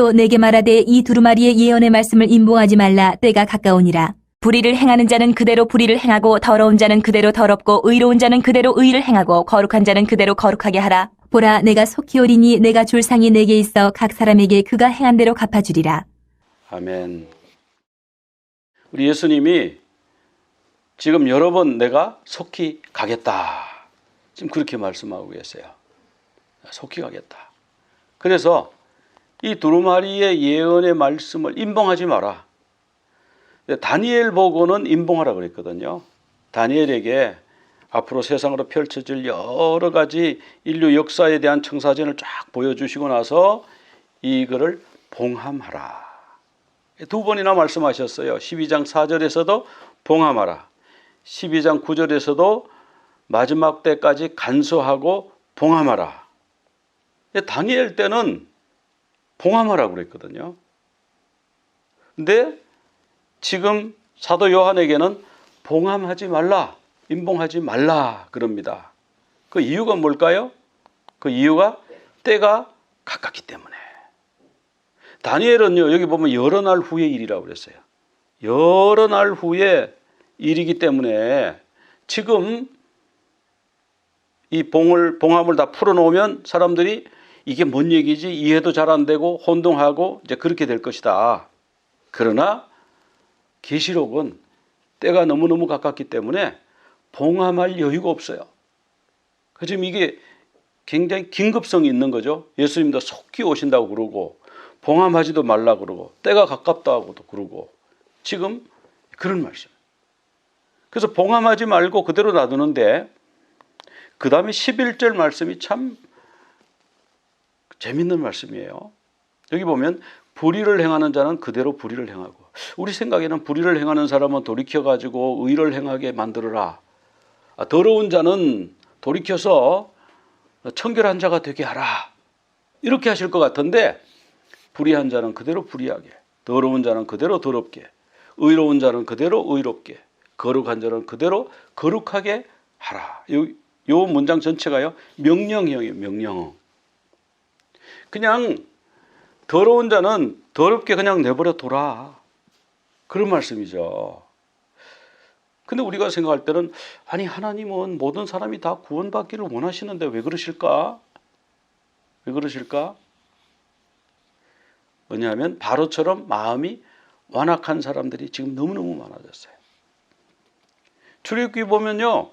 또 내게 말하되 이 두루마리의 예언의 말씀을 임봉하지 말라. 때가 가까우니라. 불의를 행하는 자는 그대로 불의를 행하고 더러운 자는 그대로 더럽고 의로운 자는 그대로 의를 행하고 거룩한 자는 그대로 거룩하게 하라. 보라, 내가 속히 오리니 내가 줄 상이 내게 있어 각 사람에게 그가 행한 대로 갚아주리라. 아멘. 우리 예수님이 지금 여러 번 내가 속히 가겠다. 지금 그렇게 말씀하고 계세요. 속히 가겠다. 그래서 이 두루마리의 예언의 말씀을 임봉하지 마라. 다니엘 보고는 임봉하라 그랬거든요. 다니엘에게 앞으로 세상으로 펼쳐질 여러 가지 인류 역사에 대한 청사진을 쫙 보여주시고 나서 이거를 봉함하라. 두 번이나 말씀하셨어요. 12장 4절에서도 봉함하라. 12장 9절에서도 마지막 때까지 간수하고 봉함하라. 다니엘 때는 봉함하라고 그랬거든요. 근데 지금 사도 요한에게는 봉함하지 말라, 임봉하지 말라 그럽니다. 그 이유가 뭘까요? 그 이유가 때가 가깝기 때문에. 다니엘은요, 여기 보면 여러 날 후의 일이라고 그랬어요. 여러 날 후의 일이기 때문에 지금 이 봉함을 다 풀어놓으면 사람들이 이게 뭔 얘기지? 이해도 잘 안 되고 혼동하고 이제 그렇게 될 것이다. 그러나 계시록은 때가 너무너무 가깝기 때문에 봉함할 여유가 없어요. 지금 이게 굉장히 긴급성이 있는 거죠. 예수님도 속히 오신다고 그러고 봉함하지도 말라 그러고 때가 가깝다고도 그러고 지금 그런 말씀. 그래서 봉함하지 말고 그대로 놔두는데 그 다음에 11절 말씀이 참 재밌는 말씀이에요. 여기 보면 불의를 행하는 자는 그대로 불의를 행하고, 우리 생각에는 불의를 행하는 사람은 돌이켜가지고 의를 행하게 만들어라. 더러운 자는 돌이켜서 청결한 자가 되게 하라. 이렇게 하실 것 같은데 불의한 자는 그대로 불의하게, 더러운 자는 그대로 더럽게, 의로운 자는 그대로 의롭게, 거룩한 자는 그대로 거룩하게 하라. 요 문장 전체가요 명령형이에요. 명령. 그냥 더러운 자는 더럽게 그냥 내버려 둬라. 그런 말씀이죠. 근데 우리가 생각할 때는 아니 하나님은 모든 사람이 다 구원받기를 원하시는데 왜 그러실까? 왜 그러실까? 왜냐하면 바로처럼 마음이 완악한 사람들이 지금 너무너무 많아졌어요. 출애굽기 보면요.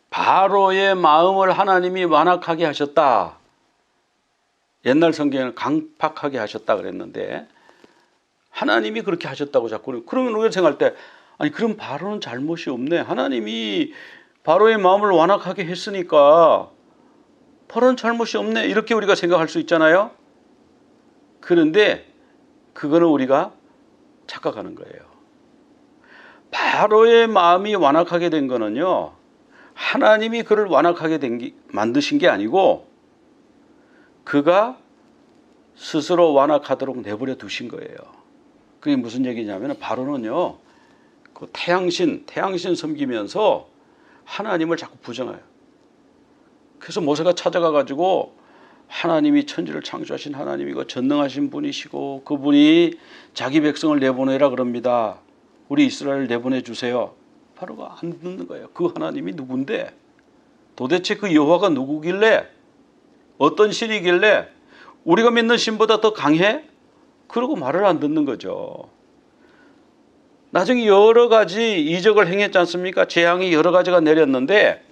바로의 마음을 하나님이 완악하게 하셨다. 옛날 성경을 강팍하게 하셨다 그랬는데 하나님이 그렇게 하셨다고 자꾸 그러면 우리가 생각할 때 아니 그럼 바로는 잘못이 없네. 하나님이 바로의 마음을 완악하게 했으니까 바로는 잘못이 없네. 이렇게 우리가 생각할 수 있잖아요. 그런데 그거는 우리가 착각하는 거예요. 바로의 마음이 완악하게 된 거는요. 하나님이 그를 완악하게 만드신 게 아니고 그가 스스로 완악하도록 내버려 두신 거예요. 그게 무슨 얘기냐면 바로는요. 그 태양신 섬기면서 하나님을 자꾸 부정해요. 그래서 모세가 찾아가 가지고 하나님이 천지를 창조하신 하나님이고 전능하신 분이시고 그분이 자기 백성을 내보내라 그럽니다. 우리 이스라엘 내보내 주세요. 바로가 안 듣는 거예요. 그 하나님이 누군데? 도대체 그 여호와가 누구길래? 어떤 신이길래? 우리가 믿는 신보다 더 강해? 그러고 말을 안 듣는 거죠. 나중에 여러 가지 이적을 행했지 않습니까? 재앙이 여러 가지가 내렸는데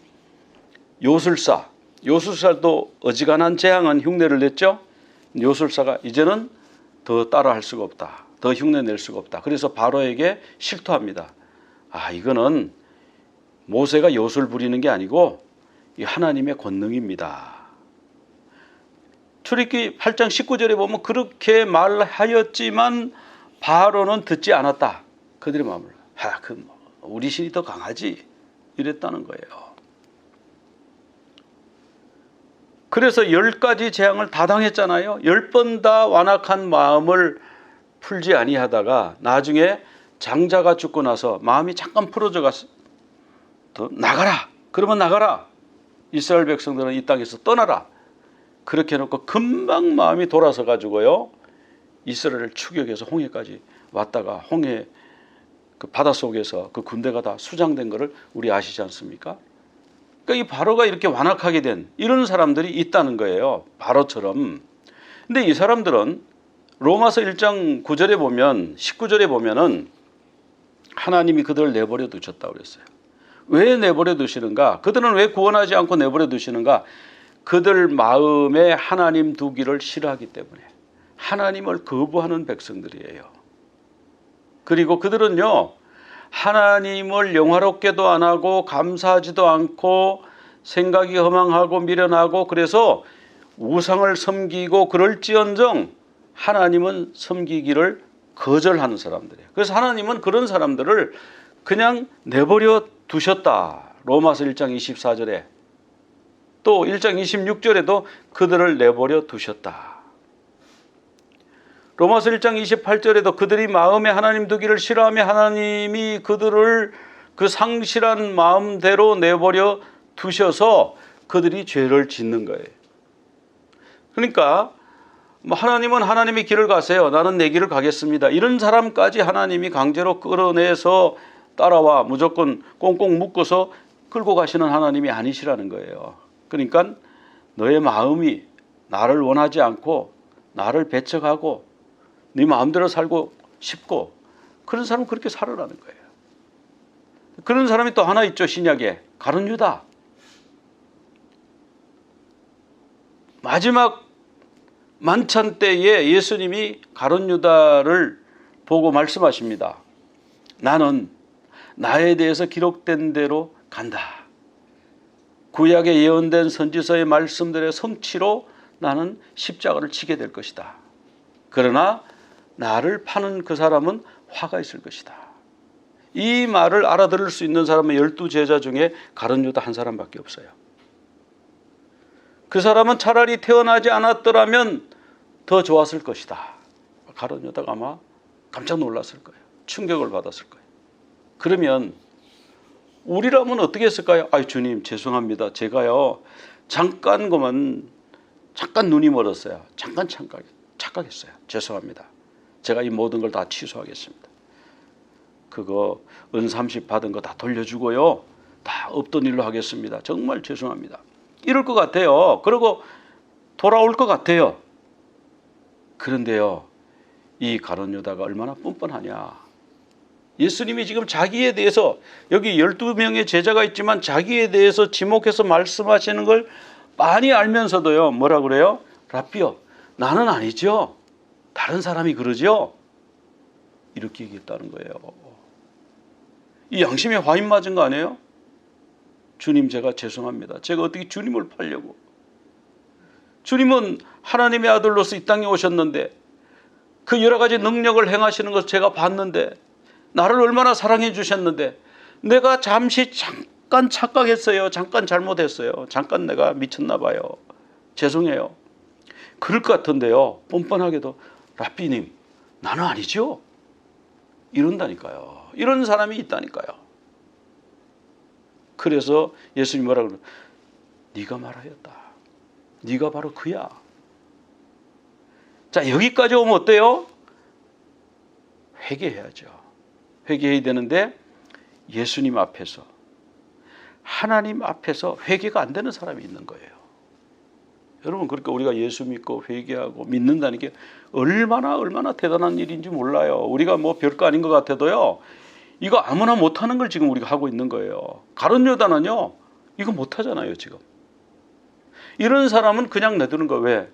요술사도 어지간한 재앙은 흉내를 냈죠. 요술사가 이제는 더 따라할 수가 없다. 더 흉내 낼 수가 없다. 그래서 바로에게 실토합니다. 이거는 모세가 요술 부리는 게 아니고 하나님의 권능입니다. 출애굽기 8장 19절에 보면 그렇게 말하였지만 바로는 듣지 않았다. 그들의 마음을 우리 신이 더 강하지 이랬다는 거예요. 그래서 10가지 재앙을 다 당했잖아요. 10번 다 완악한 마음을 풀지 아니하다가 나중에 장자가 죽고 나서 마음이 잠깐 풀어져 가서 나가라. 그러면 나가라. 이스라엘 백성들은 이 땅에서 떠나라. 그렇게 해놓고 금방 마음이 돌아서 가지고요. 이스라엘을 추격해서 홍해까지 왔다가 홍해 그 바닷속에서 그 군대가 다 수장된 것을 우리 아시지 않습니까? 그러니까 이 바로가 이렇게 완악하게 된 이런 사람들이 있다는 거예요. 바로처럼. 근데 이 사람들은 로마서 1장 9절에 보면 19절에 보면은 하나님이 그들을 내버려 두셨다고 그랬어요. 왜 내버려 두시는가? 그들은 왜 구원하지 않고 내버려 두시는가? 그들 마음에 하나님 두기를 싫어하기 때문에 하나님을 거부하는 백성들이에요. 그리고 그들은요, 하나님을 영화롭게도 안 하고 감사하지도 않고 생각이 허망하고 미련하고 그래서 우상을 섬기고 그럴지언정 하나님은 섬기기를 거절하는 사람들이에요. 그래서 하나님은 그런 사람들을 그냥 내버려 두셨다. 로마서 1장 24절에 또 1장 26절에도 그들을 내버려 두셨다. 로마서 1장 28절에도 그들이 마음에 하나님 두기를 싫어하며 하나님이 그들을 그 상실한 마음대로 내버려 두셔서 그들이 죄를 짓는 거예요. 그러니까 하나님은 하나님의 길을 가세요. 나는 내 길을 가겠습니다. 이런 사람까지 하나님이 강제로 끌어내서 따라와 무조건 꽁꽁 묶어서 끌고 가시는 하나님이 아니시라는 거예요. 그러니까 너의 마음이 나를 원하지 않고 나를 배척하고 네 마음대로 살고 싶고 그런 사람은 그렇게 살아라는 거예요. 그런 사람이 또 하나 있죠. 신약에 가룟 유다. 마지막 만찬 때에 예수님이 가룟 유다를 보고 말씀하십니다. 나는 나에 대해서 기록된 대로 간다. 구약에 예언된 선지서의 말씀들의 성취로 나는 십자가를 지게 될 것이다. 그러나 나를 파는 그 사람은 화가 있을 것이다. 이 말을 알아들을 수 있는 사람은 12제자 중에 가룟 유다 한 사람밖에 없어요. 그 사람은 차라리 태어나지 않았더라면 더 좋았을 것이다. 가룟 유다가 아마 깜짝 놀랐을 거예요. 충격을 받았을 거예요. 그러면 우리라면 어떻게 했을까요? 아이 주님 죄송합니다. 제가요 잠깐 눈이 멀었어요. 잠깐 착각했어요. 죄송합니다. 제가 이 모든 걸 다 취소하겠습니다. 그거 은30 받은 거 다 돌려주고요. 다 없던 일로 하겠습니다. 정말 죄송합니다. 이럴 것 같아요. 그리고 돌아올 것 같아요. 그런데요, 이 가룟 유다가 얼마나 뻔뻔하냐. 예수님이 지금 자기에 대해서 여기 12명의 제자가 있지만 자기에 대해서 지목해서 말씀하시는 걸 많이 알면서도요. 뭐라 그래요? 라삐요. 나는 아니죠. 다른 사람이 그러죠. 이렇게 얘기했다는 거예요. 이 양심에 화인 맞은 거 아니에요? 주님 제가 죄송합니다. 제가 어떻게 주님을 팔려고. 주님은 하나님의 아들로서 이 땅에 오셨는데 그 여러 가지 능력을 행하시는 것을 제가 봤는데 나를 얼마나 사랑해 주셨는데 내가 잠시 잠깐 착각했어요. 잠깐 잘못했어요. 잠깐 내가 미쳤나 봐요. 죄송해요. 그럴 것 같은데요. 뻔뻔하게도 라삐님 나는 아니죠. 이런다니까요. 이런 사람이 있다니까요. 그래서 예수님 뭐라 그러죠? 네가 말하였다. 네가 바로 그야. 자 여기까지 오면 어때요? 회개해야죠. 회개해야 되는데 예수님 앞에서 하나님 앞에서 회개가 안 되는 사람이 있는 거예요. 여러분 그러니까 우리가 예수 믿고 회개하고 믿는다는 게 얼마나 대단한 일인지 몰라요. 우리가 뭐 별거 아닌 것 같아도요. 이거 아무나 못하는 걸 지금 우리가 하고 있는 거예요. 가룟 유다는요. 이거 못하잖아요 지금. 이런 사람은 그냥 내두는 거 왜?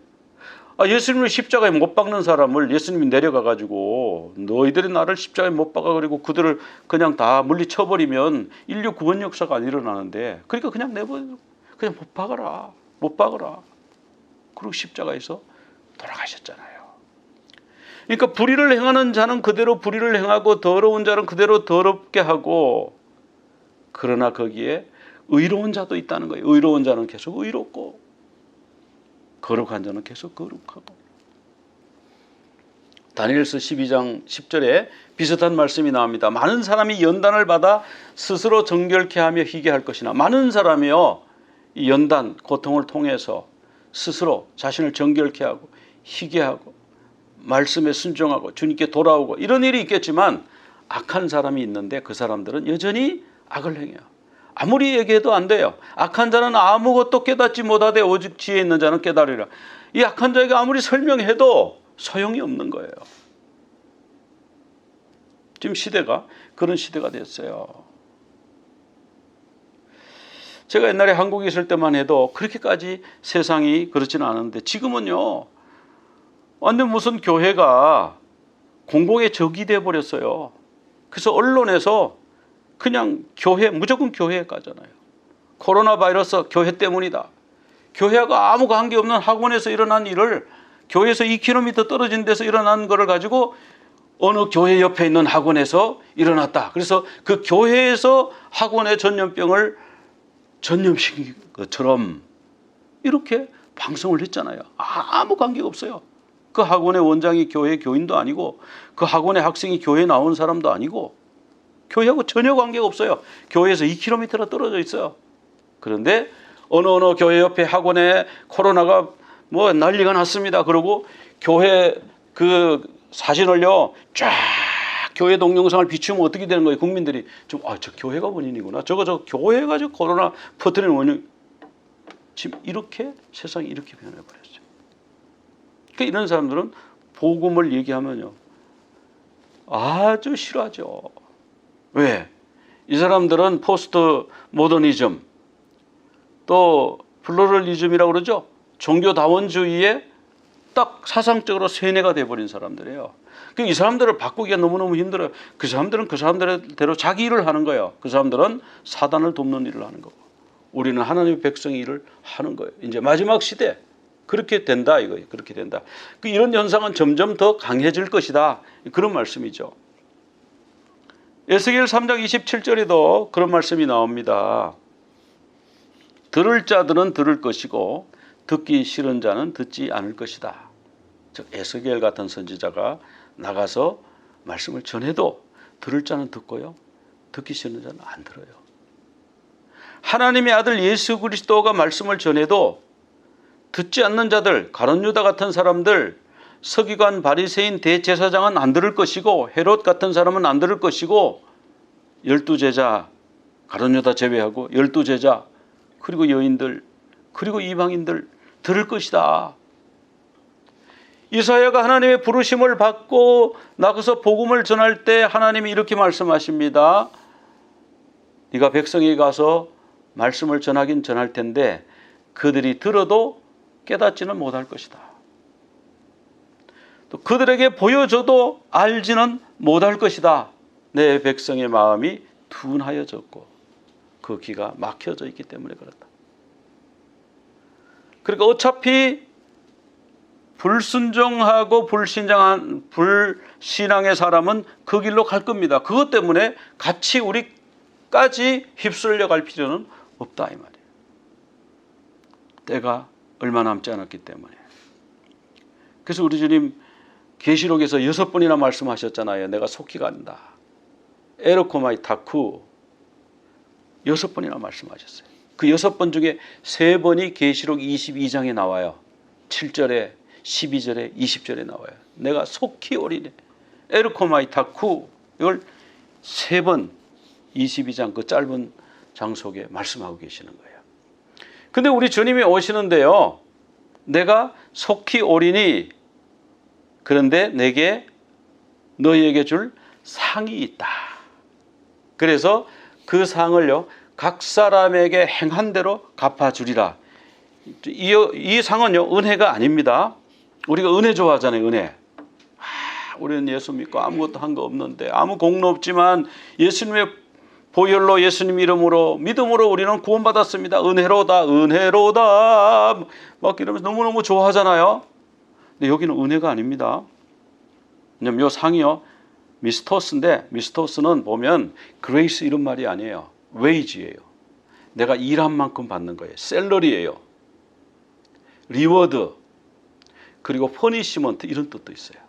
예수님을 십자가에 못 박는 사람을 예수님이 내려가가지고 너희들이 나를 십자가에 못 박아 그리고 그들을 그냥 다 물리쳐버리면 인류 구원 역사가 안 일어나는데 그러니까 그냥 내버려 그냥 못 박아라. 그리고 십자가에서 돌아가셨잖아요. 그러니까 불의를 행하는 자는 그대로 불의를 행하고 더러운 자는 그대로 더럽게 하고 그러나 거기에 의로운 자도 있다는 거예요. 의로운 자는 계속 의롭고 거룩한 자는 계속 거룩하고. 다니엘서 12장 10절에 비슷한 말씀이 나옵니다. 많은 사람이 연단을 받아 스스로 정결케 하며 희게 할 것이나 많은 사람이요 이 연단 고통을 통해서 스스로 자신을 정결케 하고 희게 하고 말씀에 순종하고 주님께 돌아오고 이런 일이 있겠지만 악한 사람이 있는데 그 사람들은 여전히 악을 행해요. 아무리 얘기해도 안 돼요. 악한 자는 아무것도 깨닫지 못하되 오직 지혜 있는 자는 깨달으리라. 이 악한 자에게 아무리 설명해도 소용이 없는 거예요. 지금 시대가 그런 시대가 됐어요. 제가 옛날에 한국에 있을 때만 해도 그렇게까지 세상이 그렇지는 않은데 지금은요. 완전 무슨 교회가 공공의 적이 돼버렸어요. 그래서 언론에서 그냥 교회, 무조건 교회에 가잖아요. 코로나 바이러스 교회 때문이다. 교회하고 아무 관계없는 학원에서 일어난 일을 교회에서 2km 떨어진 데서 일어난 거를 가지고 어느 교회 옆에 있는 학원에서 일어났다. 그래서 그 교회에서 학원의 전염병을 전염시킨 것처럼 이렇게 방송을 했잖아요. 아무 관계가 없어요. 그 학원의 원장이 교회 교인도 아니고 그 학원의 학생이 교회에 나온 사람도 아니고 교회하고 전혀 관계가 없어요. 교회에서 2km나 떨어져 있어요. 그런데 어느 교회 옆에 학원에 코로나가 뭐 난리가 났습니다. 그러고 교회 그 사진을요 쫙 교회 동영상을 비추면 어떻게 되는 거예요? 국민들이 저 교회가 원인이구나. 저거 교회가 저 코로나 퍼뜨리는 원인. 지금 이렇게 세상이 이렇게 변해버렸어요. 그러니까 이런 사람들은 복음을 얘기하면요 아주 싫어하죠. 왜? 이 사람들은 포스트 모더니즘 또 플루럴리즘이라고 그러죠. 종교다원주의에 딱 사상적으로 세뇌가 돼버린 사람들이에요. 이 사람들을 바꾸기가 너무너무 힘들어요. 그 사람들은 그 사람들대로 자기 일을 하는 거예요. 그 사람들은 사단을 돕는 일을 하는 거고 우리는 하나님의 백성의 일을 하는 거예요. 이제 마지막 시대 그렇게 된다 이거예요. 그렇게 된다. 이런 현상은 점점 더 강해질 것이다. 그런 말씀이죠. 에스겔 3장 27절에도 그런 말씀이 나옵니다. 들을 자들은 들을 것이고 듣기 싫은 자는 듣지 않을 것이다. 즉 에스겔 같은 선지자가 나가서 말씀을 전해도 들을 자는 듣고요. 듣기 싫은 자는 안 들어요. 하나님의 아들 예수 그리스도가 말씀을 전해도 듣지 않는 자들, 가룟 유다 같은 사람들, 서기관 바리새인 대제사장은 안 들을 것이고 헤롯 같은 사람은 안 들을 것이고 12제자, 가룟 유다 제외하고 12제자 그리고 여인들 그리고 이방인들 들을 것이다. 이사야가 하나님의 부르심을 받고 나가서 복음을 전할 때 하나님이 이렇게 말씀하십니다. 네가 백성에게 가서 말씀을 전하긴 전할 텐데 그들이 들어도 깨닫지는 못할 것이다. 또 그들에게 보여줘도 알지는 못할 것이다. 내 백성의 마음이 둔하여졌고 그 귀가 막혀져 있기 때문에 그렇다. 그러니까 어차피 불순종하고 불신앙의 사람은 그 길로 갈 겁니다. 그것 때문에 같이 우리까지 휩쓸려 갈 필요는 없다 이 말이에요. 때가 얼마 남지 않았기 때문에. 그래서 우리 주님 계시록에서 6번이나 말씀하셨잖아요. 내가 속히 간다. 에르코마이 타쿠 6번이나 말씀하셨어요. 그 6번 중에 3번이 계시록 22장에 나와요. 7절에 12절에 20절에 나와요. 내가 속히 오리니 에르코마이 타쿠 이걸 3번 22장 그 짧은 장 속에 말씀하고 계시는 거예요. 근데 우리 주님이 오시는데요. 내가 속히 오리니 그런데 내게 너희에게 줄 상이 있다. 그래서 그 상을요. 각 사람에게 행한 대로 갚아주리라. 이 상은요. 은혜가 아닙니다. 우리가 은혜 좋아하잖아요. 은혜. 우리는 예수 믿고 아무것도 한 거 없는데 아무 공로 없지만 예수님의 보혈로 예수님 이름으로 믿음으로 우리는 구원받았습니다. 은혜로다 은혜로다 막 이러면서 너무너무 좋아하잖아요. 근데 여기는 은혜가 아닙니다. 왜냐면 이 상이요. 미스토스인데 미스토스는 보면 그레이스 이런 말이 아니에요. 웨이지예요. 내가 일한 만큼 받는 거예요. 셀러리예요. 리워드 그리고 퍼니시먼트 이런 뜻도 있어요.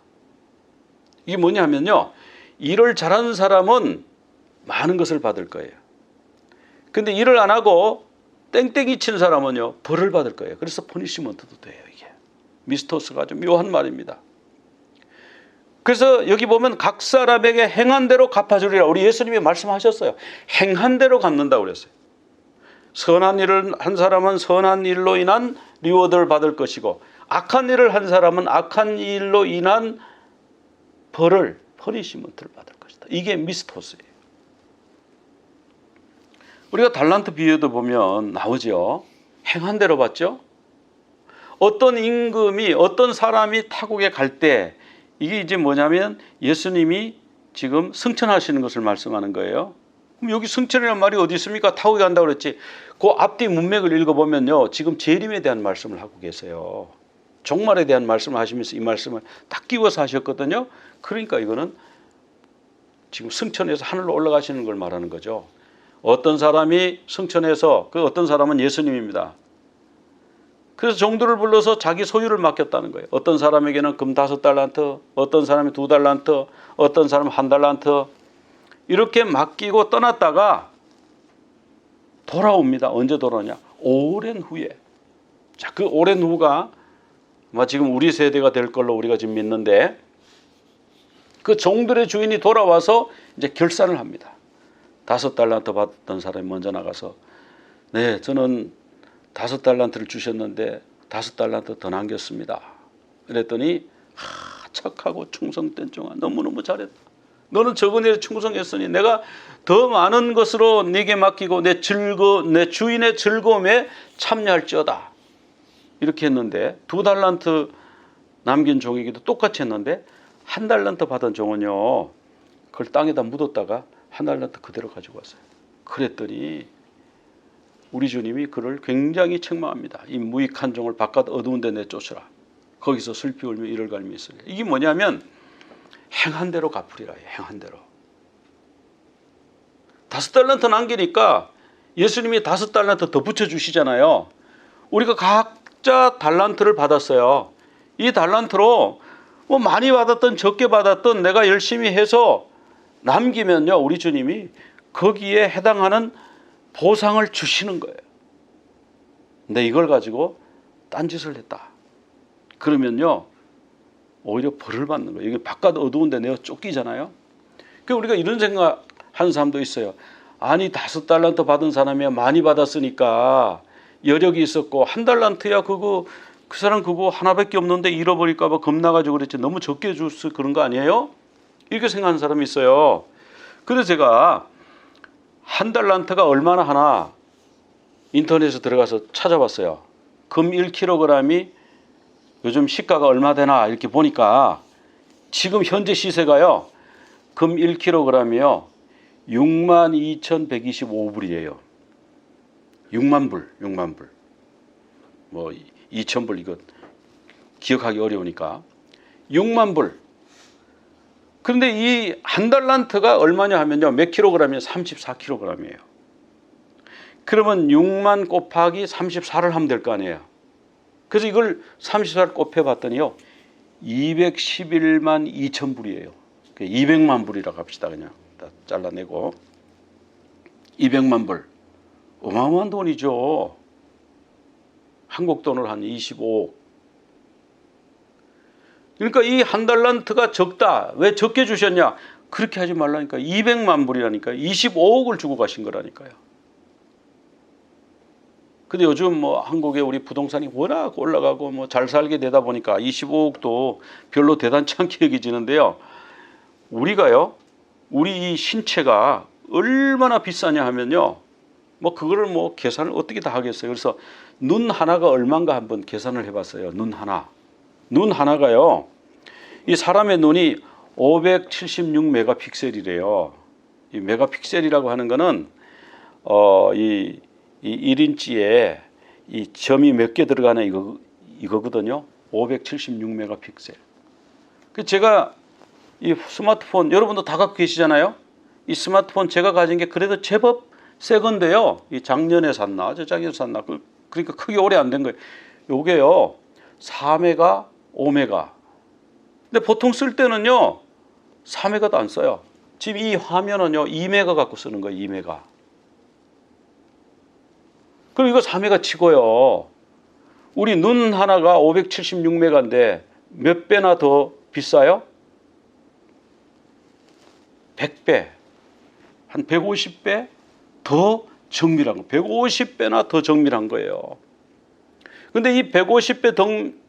이게 뭐냐면요. 일을 잘하는 사람은 많은 것을 받을 거예요. 근데 일을 안 하고 땡땡이 치는 사람은요. 벌을 받을 거예요. 그래서 퍼니시먼트도 돼요. 이게 미스토스가 좀 묘한 말입니다. 그래서 여기 보면 각 사람에게 행한 대로 갚아주리라. 우리 예수님이 말씀하셨어요. 행한 대로 갚는다고 그랬어요. 선한 일을 한 사람은 선한 일로 인한 리워드를 받을 것이고, 악한 일을 한 사람은 악한 일로 인한 벌을, 퍼니시먼트를 받을 것이다. 이게 미스토스예요. 우리가 달란트 비유도 보면 나오죠. 행한 대로 받죠. 어떤 임금이, 어떤 사람이 타국에 갈 때, 이게 이제 뭐냐면 예수님이 지금 승천하시는 것을 말씀하는 거예요. 그럼 여기 승천이라는 말이 어디 있습니까? 타국에 간다고 그랬지. 그 앞뒤 문맥을 읽어보면요, 지금 재림에 대한 말씀을 하고 계세요. 종말에 대한 말씀을 하시면서 이 말씀을 딱 끼워서 하셨거든요. 그러니까 이거는 지금 승천해서 하늘로 올라가시는 걸 말하는 거죠. 어떤 사람이 승천해서, 그 어떤 사람은 예수님입니다. 그래서 종들을 불러서 자기 소유를 맡겼다는 거예요. 어떤 사람에게는 금 5달란트, 어떤 사람이 2달란트, 어떤 사람은 1달란트, 이렇게 맡기고 떠났다가 돌아옵니다. 언제 돌아오냐? 오랜 후에. 자, 그 오랜 후가 아마 지금 우리 세대가 될 걸로 우리가 지금 믿는데, 그 종들의 주인이 돌아와서 이제 결산을 합니다. 5달란트 받던 사람이 먼저 나가서, 네, 저는 5달란트를 주셨는데 5달란트 더 남겼습니다. 그랬더니 착하고 충성된 종아, 너무너무 잘했다. 너는 저번 일에 충성했으니 내가 더 많은 것으로 네게 맡기고 내 주인의 즐거움에 참여할지어다. 이렇게 했는데, 2달란트 남긴 종에게도 똑같이 했는데 1달란트 받은 종은요, 그걸 땅에다 묻었다가 1달란트 그대로 가지고 왔어요. 그랬더니 우리 주님이 그를 굉장히 책망합니다. 이 무익한 종을 바깥 어두운 데 내쫓으라. 거기서 슬피 울며 이를 갈미 있으리라. 이게 뭐냐면 행한 대로 갚으리라. 행한 대로. 5달란트 남기니까 예수님이 5달란트 더 붙여주시잖아요. 우리가 각자 달란트를 받았어요. 이 달란트로 뭐 많이 받았든 적게 받았든 내가 열심히 해서 남기면요, 우리 주님이 거기에 해당하는 보상을 주시는 거예요. 근데 이걸 가지고 딴짓을 했다. 그러면요, 오히려 벌을 받는 거예요. 이게 바깥 어두운 데 내어 쫓기잖아요. 그러니까 우리가 이런 생각하는 사람도 있어요. 아니, 5달란트 받은 사람이 많이 받았으니까 여력이 있었고, 1달란트야 그 사람 그거 하나밖에 없는데 잃어버릴까 봐 겁나가지고 그랬지, 너무 적게 줬어 그런 거 아니에요? 이렇게 생각하는 사람이 있어요. 그래서 제가 1달란트가 얼마나 하나 인터넷에 들어가서 찾아봤어요. 금 1kg이 요즘 시가가 얼마 되나 이렇게 보니까 지금 현재 시세가요, 금 1kg이요 62,125불이에요. 6만 불. 뭐 2,000불 이거 기억하기 어려우니까 6만 불. 그런데 이 1달란트가 얼마냐 하면요, 몇 킬로그램이에요? 34kg이에요. 그러면 6만 곱하기 34를 하면 될 거 아니에요. 그래서 이걸 34를 곱해봤더니요, 211만 2천 불이에요. 200만 불이라고 합시다. 그냥 다 잘라내고 200만 불. 어마어마한 돈이죠. 한국 돈으로 한 25억. 그러니까 이 1달란트가 적다. 왜 적게 주셨냐? 그렇게 하지 말라니까. 200만 불이라니까. 25억을 주고 가신 거라니까요. 근데 요즘 뭐 한국에 우리 부동산이 워낙 올라가고 뭐 잘 살게 되다 보니까 25억도 별로 대단치 않게 여겨지는데요. 우리가요, 우리 이 신체가 얼마나 비싸냐 하면요, 뭐 그거를 뭐 계산을 어떻게 다 하겠어요. 그래서 눈 하나가 얼마인가 한번 계산을 해봤어요. 눈 하나가요, 이 사람의 눈이 576 메가픽셀이래요. 이 메가픽셀이라고 하는 거는 이 1인치에 이 점이 몇 개 들어가나 이거거든요. 576 메가픽셀. 제가 이 스마트폰, 여러분도 다 갖고 계시잖아요. 이 스마트폰 제가 가진 게 그래도 제법 새 건데요. 이 작년에 샀나 저작년에 샀나, 그러니까 크게 오래 안 된 거예요. 요게요 4메가 5메가. 근데 보통 쓸 때는요 4메가도 안 써요. 지금 이 화면은요 2메가 갖고 쓰는 거예요. 2메가. 그럼 이거 4메가 치고요, 우리 눈 하나가 576메가인데 몇 배나 더 비싸요? 100배, 한 150배 더 정밀한 거, 150배나 더 정밀한 거예요. 근데 이 150배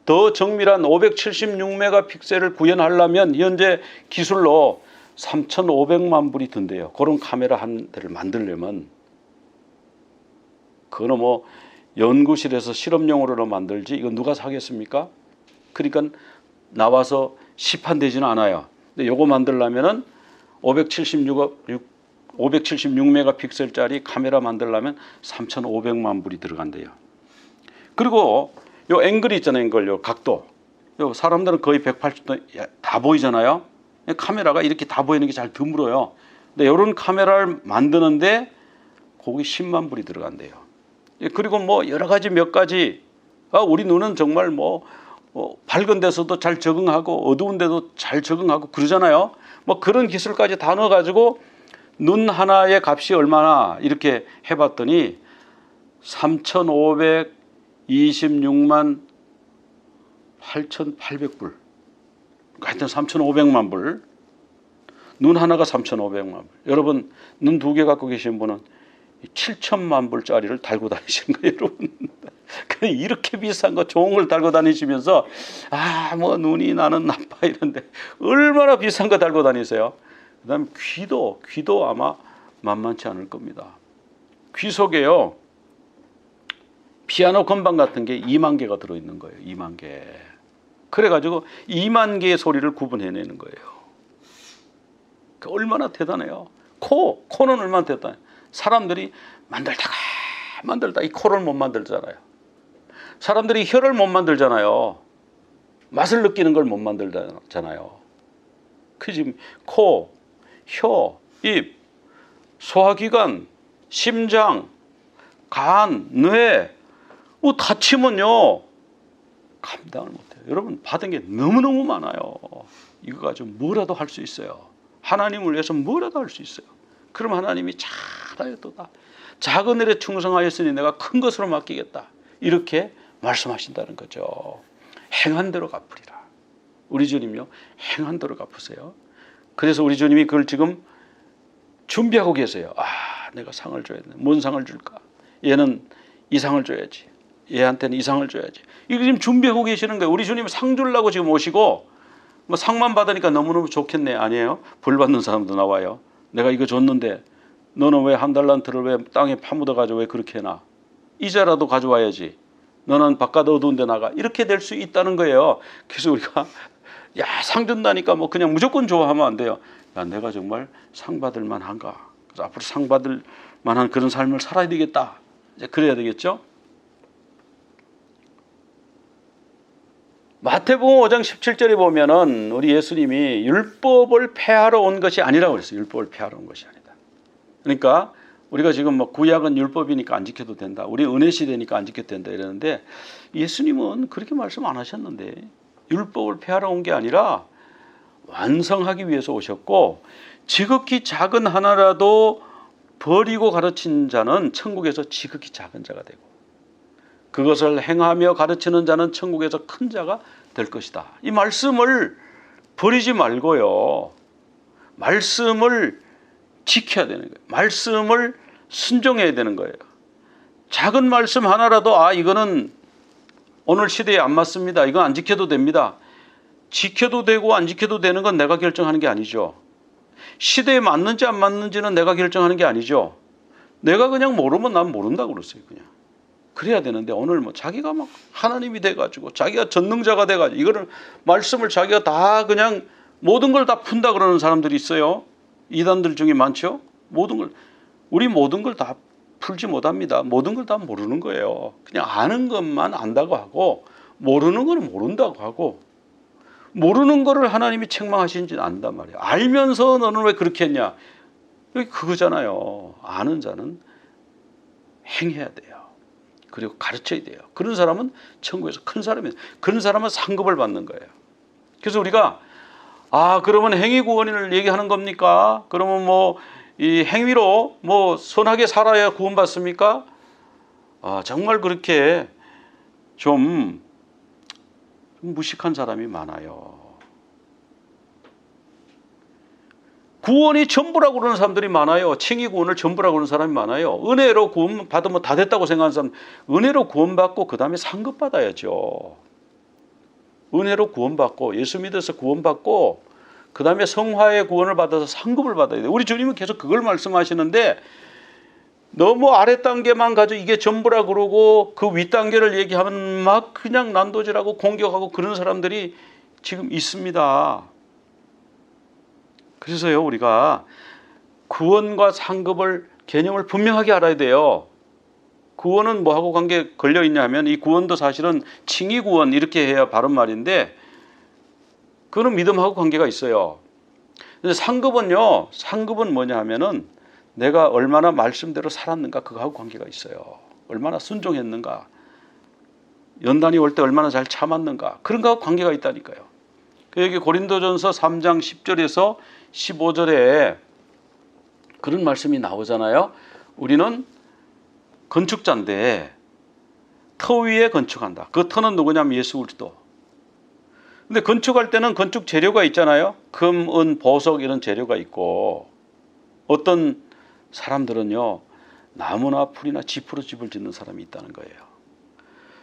더 정밀한 576메가픽셀을 구현하려면 현재 기술로 3,500만 불이 든대요. 그런 카메라 한 대를 만들려면. 그거는 뭐 연구실에서 실험용으로 만들지 이거 누가 사겠습니까? 그러니까 나와서 시판되지는 않아요. 근데 요거 만들려면은 576메가픽셀짜리 카메라 만들려면 3,500만 불이 들어간대요. 그리고 요 앵글이 있잖아요. 앵글, 요 각도. 요 사람들은 거의 180도 다 보이잖아요. 카메라가 이렇게 다 보이는 게 잘 드물어요. 근데 이런 카메라를 만드는데 거기 10만 불이 들어간대요. 그리고 뭐 여러 가지 몇 가지, 우리 눈은 정말 뭐 밝은 데서도 잘 적응하고 어두운 데도 잘 적응하고 그러잖아요. 뭐 그런 기술까지 다 넣어가지고 눈 하나의 값이 얼마나 이렇게 해봤더니 3,526만 8,800불. 하여튼 3,500만 불. 눈 하나가 3,500만 불. 여러분 눈 두 개 갖고 계신 분은 7천만 불짜리를 달고 다니시는 거예요, 여러분. 이렇게 비싼 거 좋은 걸 달고 다니시면서 뭐 눈이 나는 나빠 이런데 얼마나 비싼 거 달고 다니세요. 그다음에 귀도 아마 만만치 않을 겁니다. 귀 속에요 피아노 건반 같은 게 2만 개가 들어있는 거예요. 2만 개. 그래가지고 2만 개의 소리를 구분해내는 거예요. 얼마나 대단해요. 코는 얼마나 대단해요. 사람들이 만들다 이 코를 못 만들잖아요. 사람들이 혀를 못 만들잖아요. 맛을 느끼는 걸 못 만들잖아요. 그 지금 코, 혀, 입, 소화기관, 심장, 간, 뇌 다치면요 감당을 못해요. 여러분 받은 게 너무너무 많아요. 이거 가지고 뭐라도 할 수 있어요. 하나님을 위해서 뭐라도 할 수 있어요. 그럼 하나님이 잘하였도다. 작은 일에 충성하였으니 내가 큰 것으로 맡기겠다. 이렇게 말씀하신다는 거죠. 행한 대로 갚으리라. 우리 주님요 행한 대로 갚으세요. 그래서 우리 주님이 그걸 지금 준비하고 계세요. 내가 상을 줘야 돼. 뭔 상을 줄까? 얘는 이 상을 줘야지. 얘한테는 이 상을 줘야지. 이거 지금 준비하고 계시는 거예요. 우리 주님이 상 주려고 지금 오시고 뭐 상만 받으니까 너무너무 좋겠네. 아니에요. 벌 받는 사람도 나와요. 내가 이거 줬는데 너는 왜 한 달란트를 왜 땅에 파묻어 가지고 왜 그렇게 해놔? 이자라도 가져와야지. 너는 바깥 어두운 데 나가. 이렇게 될 수 있다는 거예요. 그래서 우리가 상 준다니까 뭐 그냥 무조건 좋아하면 안 돼요. 내가 정말 상 받을 만한가? 그래서 앞으로 상 받을 만한 그런 삶을 살아야 되겠다. 이제 그래야 되겠죠? 마태복음 5장 17절에 보면은 우리 예수님이 율법을 폐하러 온 것이 아니라고 그랬어요. 율법을 폐하러 온 것이 아니다. 그러니까 우리가 지금 뭐 구약은 율법이니까 안 지켜도 된다. 우리 은혜 시대니까 안 지켜도 된다 이러는데 예수님은 그렇게 말씀 안 하셨는데 율법을 폐하러 온 게 아니라 완성하기 위해서 오셨고 지극히 작은 하나라도 버리고 가르친 자는 천국에서 지극히 작은 자가 되고 그것을 행하며 가르치는 자는 천국에서 큰 자가 될 것이다. 이 말씀을 버리지 말고요. 말씀을 지켜야 되는 거예요. 말씀을 순종해야 되는 거예요. 작은 말씀 하나라도 이거는 오늘 시대에 안 맞습니다. 이건 안 지켜도 됩니다. 지켜도 되고 안 지켜도 되는 건 내가 결정하는 게 아니죠. 시대에 맞는지 안 맞는지는 내가 결정하는 게 아니죠. 내가 그냥 모르면 난 모른다고 그랬어요. 그냥. 그래야 되는데 오늘 뭐 자기가 막 하나님이 돼가지고 자기가 전능자가 돼가지고 이거를 말씀을 자기가 다 그냥 모든 걸 다 푼다 그러는 사람들이 있어요. 이단들 중에 많죠. 우리 모든 걸 다 풀지 못합니다. 모든 걸 다 모르는 거예요. 그냥 아는 것만 안다고 하고 모르는 건 모른다고 하고 모르는 거를 하나님이 책망하시는지 안단 말이에요. 알면서 너는 왜 그렇게 했냐? 여기 그거잖아요. 아는 자는 행해야 돼요. 그리고 가르쳐야 돼요. 그런 사람은 천국에서 큰 사람이에요. 그런 사람은 상급을 받는 거예요. 그래서 우리가 그러면 행위 구원을 얘기하는 겁니까? 그러면 뭐 이 행위로 뭐 선하게 살아야 구원받습니까? 정말 그렇게 좀 무식한 사람이 많아요. 구원이 전부라고 그러는 사람들이 많아요. 칭의 구원을 전부라고 그러는 사람이 많아요. 은혜로 구원 받으면 다 됐다고 생각하는 사람, 은혜로 구원받고 그 다음에 상급받아야죠. 은혜로 구원받고 예수 믿어서 구원받고 그 다음에 성화의 구원을 받아서 상급을 받아야 돼요. 우리 주님은 계속 그걸 말씀하시는데 너무 아래 단계만 가지고 이게 전부라 그러고 그 윗 단계를 얘기하면 막 그냥 난도질하고 공격하고 그런 사람들이 지금 있습니다. 그래서요, 우리가 구원과 상급을 개념을 분명하게 알아야 돼요. 구원은 뭐하고 관계 걸려 있냐 하면 이 구원도 사실은 칭의 구원 이렇게 해야 바른 말인데 그거는 믿음하고 관계가 있어요. 근데 상급은요, 상급은 뭐냐 하면은 내가 얼마나 말씀대로 살았는가 그거하고 관계가 있어요. 얼마나 순종했는가, 연단이 올 때 얼마나 잘 참았는가 그런 거하고 관계가 있다니까요. 여기 고린도전서 3장 10절에서 15절에 그런 말씀이 나오잖아요. 우리는 건축자인데 터 위에 건축한다. 그 터는 누구냐면 예수 그리스도. 근데 건축할 때는 건축 재료가 있잖아요. 금, 은, 보석 이런 재료가 있고 어떤 사람들은요 나무나 풀이나 짚으로 집을 짓는 사람이 있다는 거예요.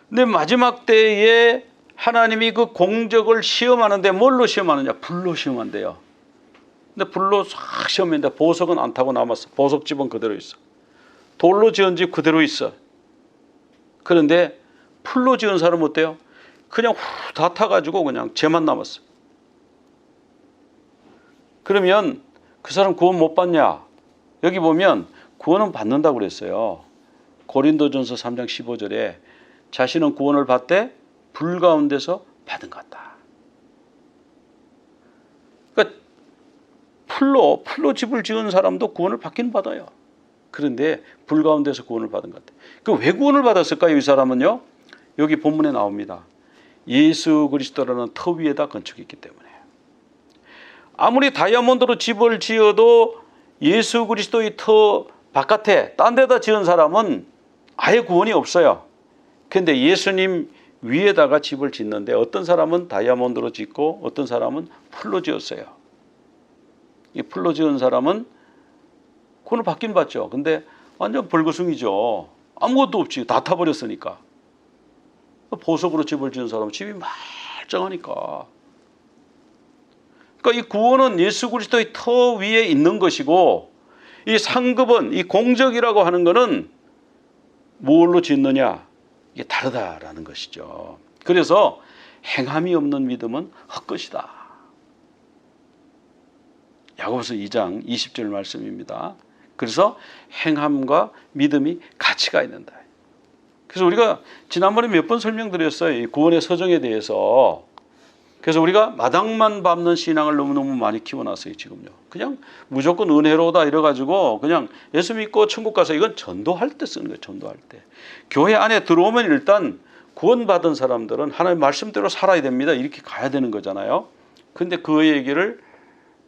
근데 마지막 때에 하나님이 그 공적을 시험하는데 뭘로 시험하느냐? 불로 시험한대요. 근데 불로 싹 시험했는데 보석은 안 타고 남았어. 보석집은 그대로 있어. 돌로 지은 집 그대로 있어. 그런데 풀로 지은 사람은 어때요? 그냥 다 타가지고 그냥 재만 남았어. 그러면 그 사람 구원 못 받냐? 여기 보면 구원은 받는다고 그랬어요. 고린도전서 3장 15절에 자신은 구원을 받되 불 가운데서 받은 것 같다. 그러니까 풀로 집을 지은 사람도 구원을 받긴 받아요. 그런데 불 가운데서 구원을 받은 것 같아요. 그 왜 구원을 받았을까요? 이 사람은요. 여기 본문에 나옵니다. 예수 그리스도라는 터 위에다 건축했기 때문에. 아무리 다이아몬드로 집을 지어도 예수 그리스도의 터 바깥에 딴 데다 지은 사람은 아예 구원이 없어요. 그런데 예수님 위에다가 집을 짓는데 어떤 사람은 다이아몬드로 짓고 어떤 사람은 풀로 지었어요. 이 풀로 지은 사람은 구원을 받긴 받죠. 근데 완전 벌거숭이죠. 아무것도 없지. 다 타버렸으니까. 보석으로 집을 지은 사람은 집이 말짱하니까. 그러니까 이 구원은 예수 그리스도의 터 위에 있는 것이고 이 상급은 이 공적이라고 하는 것은 뭘로 짓느냐? 이게 다르다라는 것이죠. 그래서 행함이 없는 믿음은 헛것이다. 야고보서 2장 20절 말씀입니다. 그래서 행함과 믿음이 같이 가야 된다. 그래서 우리가 지난번에 몇 번 설명드렸어요. 이 구원의 서정에 대해서. 그래서 우리가 마당만 밟는 신앙을 너무너무 많이 키워놨어요. 지금요. 그냥 무조건 은혜로다 이래가지고 그냥 예수 믿고 천국 가서 이건 전도할 때 쓰는 거예요. 전도할 때. 교회 안에 들어오면 일단 구원받은 사람들은 하나님의 말씀대로 살아야 됩니다. 이렇게 가야 되는 거잖아요. 근데 그 얘기를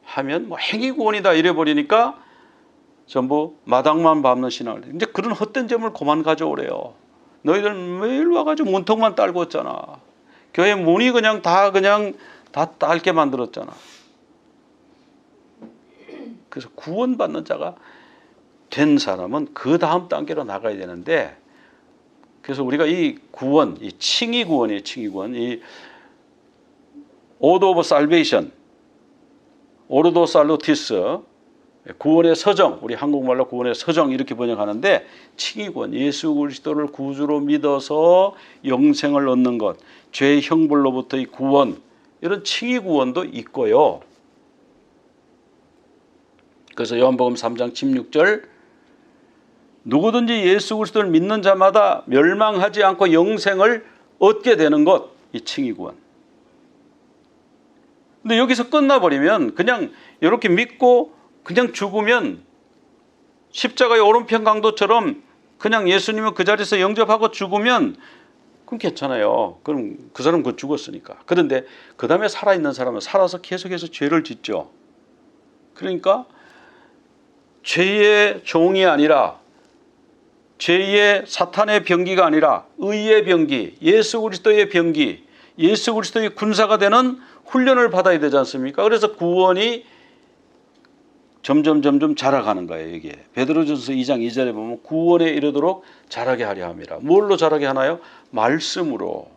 하면 뭐 행위 구원이다 이래버리니까 전부 마당만 밟는 신앙을. 이제 그런 헛된 점을 그만 가져오래요. 너희들 매일 와가지고 문턱만 딸고 있잖아. 교회 문이 그냥 다 딸게 만들었잖아. 그래서 구원받는 자가 된 사람은 그 다음 단계로 나가야 되는데, 그래서 우리가 이 구원, 이 칭의 구원이에요. 칭의 구원. 이 오더 오브 살베이션, 오르도 살루티스, 구원의 서정, 우리 한국말로 구원의 서정 이렇게 번역하는데, 칭의 구원, 예수 그리스도를 구주로 믿어서 영생을 얻는 것, 죄의 형벌로부터의 구원, 이런 칭의 구원도 있고요. 그래서 요한복음 3장 16절, 누구든지 예수 그리스도를 믿는 자마다 멸망하지 않고 영생을 얻게 되는 것, 이 칭의 구원. 근데 여기서 끝나버리면 그냥 이렇게 믿고 그냥 죽으면 십자가의 오른편 강도처럼 그냥 예수님을 그 자리에서 영접하고 죽으면 그럼 괜찮아요. 그럼 그 사람은 그 죽었으니까. 그런데 그 다음에 살아있는 사람은 살아서 계속해서 죄를 짓죠. 그러니까 죄의 종이 아니라, 죄의 사탄의 병기가 아니라 의의 병기, 예수 그리스도의 병기, 예수 그리스도의 군사가 되는 훈련을 받아야 되지 않습니까? 그래서 구원이 점점 자라가는 거예요. 이게 베드로전서 2장 2절에 보면 구원에 이르도록 자라게 하려 함이라. 뭘로 자라게 하나요? 말씀으로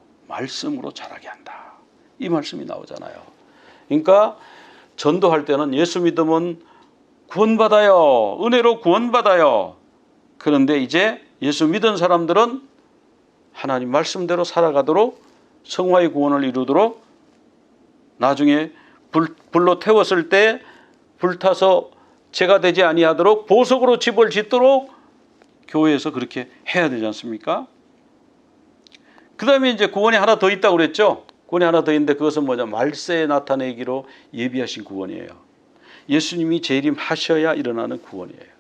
자라게 한다. 이 말씀이 나오잖아요. 그러니까 전도할 때는 예수 믿으면 구원받아요. 은혜로 구원받아요. 그런데 이제 예수 믿은 사람들은 하나님 말씀대로 살아가도록 성화의 구원을 이루도록 나중에 불로 태웠을 때 불타서 죄가 되지 아니하도록 보석으로 집을 짓도록 교회에서 그렇게 해야 되지 않습니까? 그 다음에 이제 구원이 하나 더 있다고 그랬죠. 구원이 하나 더 있는데 그것은 뭐냐? 말세에 나타내기로 예비하신 구원이에요. 예수님이 재림하셔야 일어나는 구원이에요.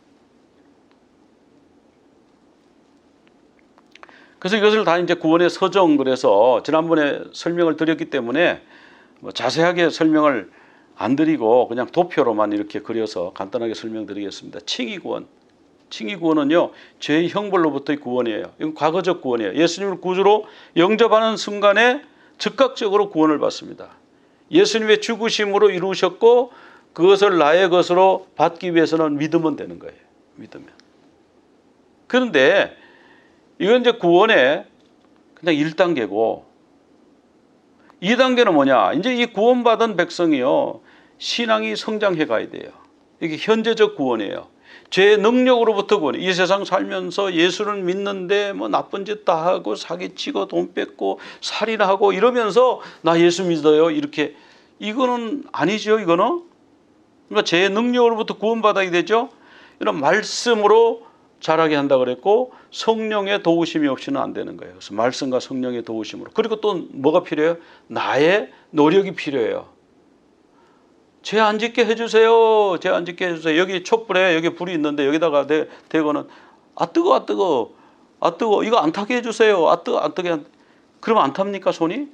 그래서 이것을 다 이제 구원의 서정, 그래서 지난번에 설명을 드렸기 때문에 뭐 자세하게 설명을 안 드리고 그냥 도표로만 이렇게 그려서 간단하게 설명드리겠습니다. 칭의구원. 칭의구원은요, 죄의 형벌로부터의 구원이에요. 이건 과거적 구원이에요. 예수님을 구주로 영접하는 순간에 즉각적으로 구원을 받습니다. 예수님의 죽으심으로 이루셨고 그것을 나의 것으로 받기 위해서는 믿으면 되는 거예요. 믿으면. 그런데 이건 이제 구원의 그냥 1단계고 2단계는 뭐냐? 이제 이 구원받은 백성이요, 신앙이 성장해 가야 돼요. 이게 현재적 구원이에요. 죄의 능력으로부터 구원. 이 세상 살면서 예수를 믿는데 뭐 나쁜 짓 다 하고 사기치고 돈 뺏고 살인하고 이러면서 나 예수 믿어요. 이렇게. 이거는 아니죠. 이거는. 그러니까 죄의 능력으로부터 구원받아야 되죠. 이런 말씀으로 자라게 한다 그랬고 성령의 도우심이 없이는 안 되는 거예요. 그래서 말씀과 성령의 도우심으로. 그리고 또 뭐가 필요해요? 나의 노력이 필요해요. 죄 안 짓게 해주세요. 죄 안 짓게 해주세요. 여기 촛불에 여기 불이 있는데 여기다가 대고는 아 뜨거 이거 안 타게 해주세요. 안 뜨게. 그러면 안 탑니까 손이?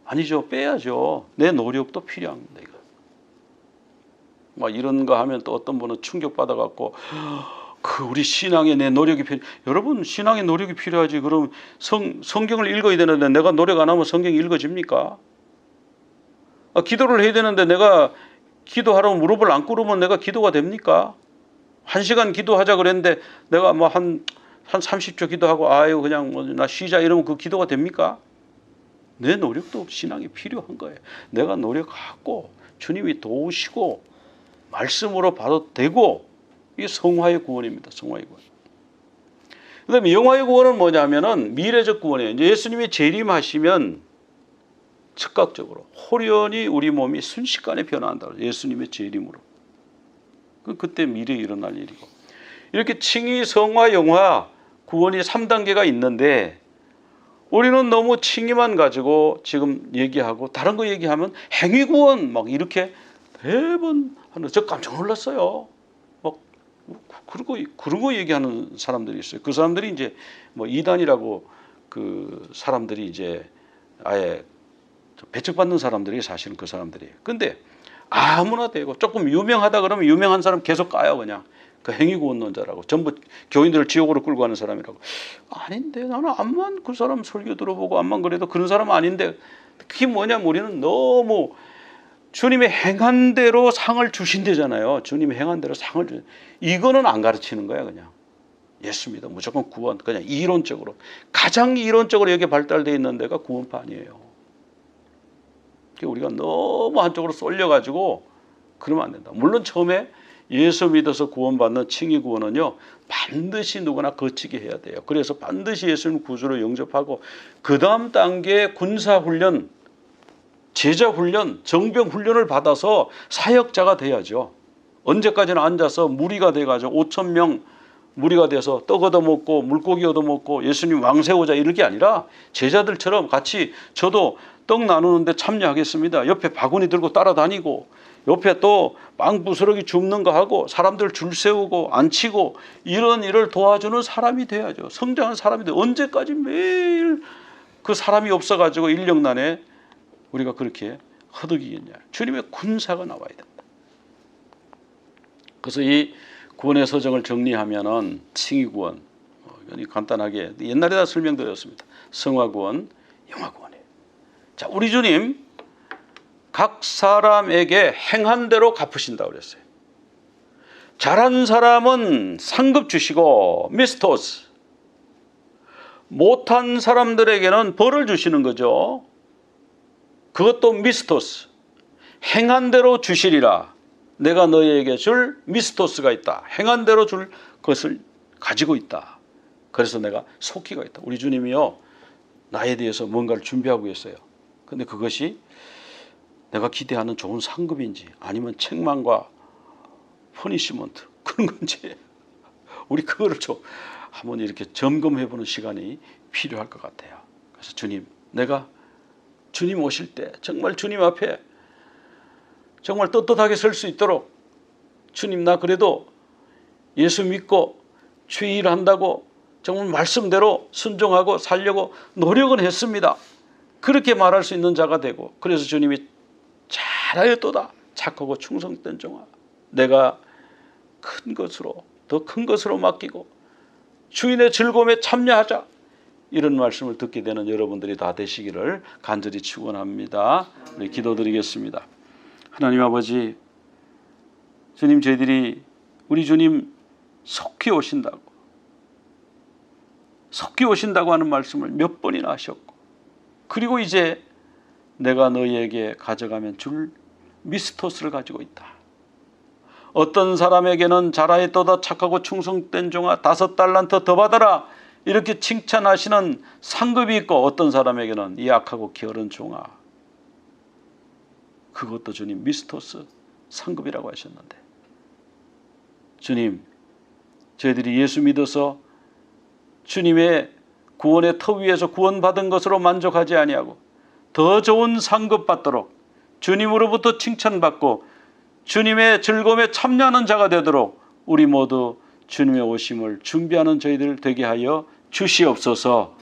아니죠. 빼야죠. 내 노력도 필요합니다. 이거. 막 이런 거 하면 또 어떤 분은 충격받아 갖고 우리 신앙에 내 노력이 필요. 여러분 신앙에 노력이 필요하지. 그럼 성경을 읽어야 되는데 내가 노력 안 하면 성경이 읽어집니까? 기도를 해야 되는데 내가 기도하라고 무릎을 안 꿇으면 내가 기도가 됩니까? 1시간 기도하자 그랬는데 내가 뭐 한 30초 기도하고 아유 그냥 뭐 나 쉬자 이러면 그 기도가 됩니까? 내 노력도 신앙이 필요한 거예요. 내가 노력하고 주님이 도우시고 말씀으로 봐도 되고, 이게 성화의 구원입니다. 성화의 구원. 그 다음에 영화의 구원은 뭐냐면은 미래적 구원이에요. 이제 예수님이 재림하시면 즉각적으로 호련히 우리 몸이 순식간에 변화한다. 예수님의 재림으로. 그때 미래에 일어날 일이고. 이렇게 칭의, 성화, 영화 구원이 3단계가 있는데 우리는 너무 칭의만 가지고 지금 얘기하고 다른 거 얘기하면 행위 구원 막 이렇게 매번 하는. 저 깜짝 놀랐어요. 막 그런 거 얘기하는 사람들이 있어요. 그 사람들이 이제 뭐 이단이라고 그 사람들이 이제 아예 배척받는 사람들이 사실은 그 사람들이에요. 근데 아무나 되고 조금 유명하다 그러면 유명한 사람 계속 까요. 그냥 그 행위구원론자라고 전부 교인들을 지옥으로 끌고 가는 사람이라고. 아닌데 나는 암만 그 사람 설교 들어보고 암만 그래도 그런 사람 아닌데. 그게 뭐냐면 우리는 너무 주님의 행한 대로 상을 주신대잖아요. 주님의 행한 대로 상을 주신. 이거는 안 가르치는 거야. 그냥 예수 믿어 무조건 구원. 그냥 이론적으로 가장 이론적으로 여기 발달되어 있는 데가 구원판이에요. 우리가 너무 한쪽으로 쏠려가지고 그러면 안 된다. 물론 처음에 예수 믿어서 구원받는 칭의 구원은요 반드시 누구나 거치게 해야 돼요. 그래서 반드시 예수님 구주로 영접하고 그 다음 단계 군사훈련, 제자훈련, 정병훈련을 받아서 사역자가 돼야죠. 언제까지나 앉아서 무리가 돼가지고 5,000명 무리가 돼서 떡 얻어먹고 물고기 얻어먹고 예수님 왕 세우자 이럴 게 아니라 제자들처럼 같이 저도 떡 나누는데 참여하겠습니다. 옆에 바구니 들고 따라다니고 옆에 또 빵 부스러기 줍는 거 하고 사람들 줄 세우고 앉히고 이런 일을 도와주는 사람이 돼야죠. 성장한 사람이 돼. 언제까지 매일 그 사람이 없어가지고 인력난에 우리가 그렇게 허덕이겠냐. 주님의 군사가 나와야 된다. 그래서 이 구원의 서정을 정리하면은 칭의구원, 간단하게 옛날에 다 설명드렸습니다. 성화구원, 영화구원이에요. 자, 우리 주님 각 사람에게 행한 대로 갚으신다고 그랬어요. 잘한 사람은 상급 주시고 미스토스, 못한 사람들에게는 벌을 주시는 거죠. 그것도 미스토스, 행한 대로 주시리라. 내가 너희에게 줄 미스토스가 있다. 행한 대로 줄 것을 가지고 있다. 그래서 내가 속기가 있다. 우리 주님이요, 나에 대해서 뭔가를 준비하고 있어요. 근데 그것이 내가 기대하는 좋은 상급인지 아니면 책망과 퍼니시먼트 그런 건지, 우리 그거를 좀 한번 이렇게 점검해보는 시간이 필요할 것 같아요. 그래서 주님, 내가 주님 오실 때 정말 주님 앞에 정말 떳떳하게 설 수 있도록, 주님 나 그래도 예수 믿고 주의 일 한다고 정말 말씀대로 순종하고 살려고 노력은 했습니다. 그렇게 말할 수 있는 자가 되고, 그래서 주님이 잘하였도다 착하고 충성된 종아, 내가 큰 것으로 더 큰 것으로 맡기고 주인의 즐거움에 참여하자, 이런 말씀을 듣게 되는 여러분들이 다 되시기를 간절히 축원합니다. 우리 기도드리겠습니다. 하나님 아버지, 주님, 저희들이 우리 주님 속히 오신다고 하는 말씀을 몇 번이나 하셨고, 그리고 이제 내가 너희에게 가져가면 줄 미스토스를 가지고 있다. 어떤 사람에게는 잘하였도다 착하고 충성된 종아 5달란트 더 받아라, 이렇게 칭찬하시는 상급이 있고, 어떤 사람에게는 이 악하고 게으른 종아, 그것도 주님 미스토스 상급이라고 하셨는데, 주님, 저희들이 예수 믿어서 주님의 구원의 터 위에서 구원받은 것으로 만족하지 아니하고 더 좋은 상급 받도록, 주님으로부터 칭찬받고 주님의 즐거움에 참여하는 자가 되도록 우리 모두 주님의 오심을 준비하는 저희들 되게 하여 주시옵소서.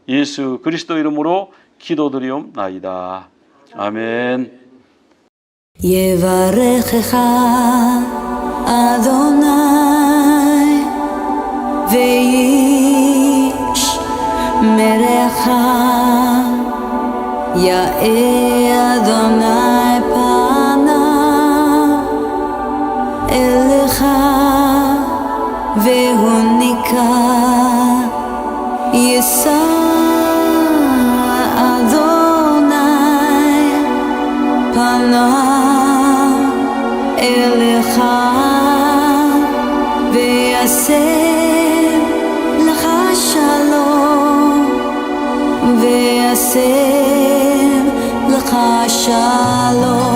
예수 그리스도 이름으로 기도드리옵나이다. 아멘. יברכך אדוני וישמרך, יאר אדוני פניו אליך והוניקה, יישא אדוני פניו אליך ויעשה לך שלום, ויעשה לך שלום.